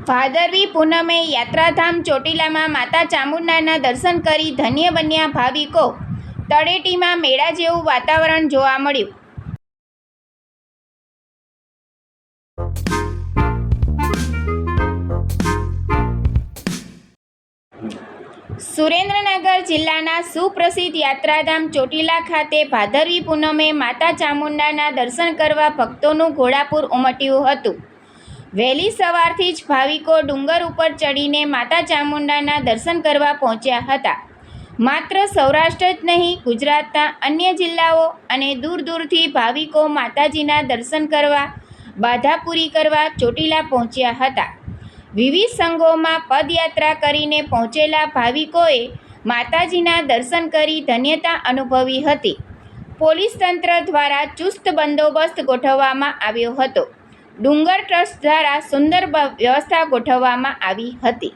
ભાદરવી પૂનમે યાત્રાધામ ચોટીલામાં માતા ચામુંડાના દર્શન કરી ધન્ય બન્યા ભાવિકો. તળેટીમાં મેળા જેવું વાતાવરણ જોવા મળ્યું. સુરેન્દ્રનગર જિલ્લાના સુપ્રસિદ્ધ યાત્રાધામ ચોટીલા ખાતે ભાદરવી પૂનમે માતા ચામુંડાના દર્શન કરવા ભક્તોનું ઘોડાપૂર ઉમટ્યું હતું. વહેલી સવારથી જ ભાવિકો ડુંગર ઉપર ચડીને માતા ચામુંડાના દર્શન કરવા પહોંચ્યા હતા. માત્ર સૌરાષ્ટ્ર જ નહીં, ગુજરાતના અન્ય જિલ્લાઓ અને દૂર દૂરથી ભાવિકો માતાજીના દર્શન કરવા, બાધા પૂરી કરવા ચોટીલા પહોંચ્યા હતા. વિવિધ સંઘોમાં પદયાત્રા કરીને પહોંચેલા ભાવિકોએ માતાજીના દર્શન કરી ધન્યતા અનુભવી હતી. પોલીસ તંત્ર દ્વારા ચુસ્ત બંદોબસ્ત ગોઠવવામાં આવ્યો હતો. ડુંગર ટ્રસ્ટ દ્વારા સુંદર વ્યવસ્થા ગોઠવવામાં આવી હતી.